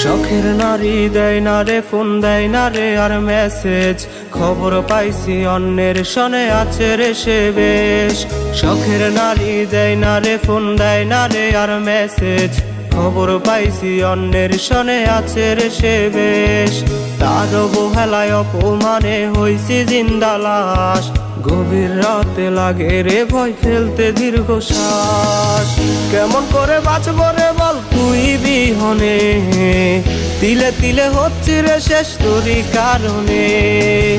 শখের নারী দেয় না রে ফোন, দেয় না রে আর মেসেজ, খবর পাইছি অন্যের সনে আছে রে সে বেশ। শখের নারী দেয় না রে ফোন, দেয় না রে আর মেসেজ, খবর পাইছি অন্যের সনে আছে রে সে বেশ। তার অবহেলায় অপমানে হইছি জিন্দা লাশ, গভীর রাতে লাগে রে ভয় ফেলতে দীর্ঘশ্বাস। কেমন করে বাঁচব রে বল তুই বিহনে, তিলে তিলে হচ্ছে রে শেষ তোরই কারণে।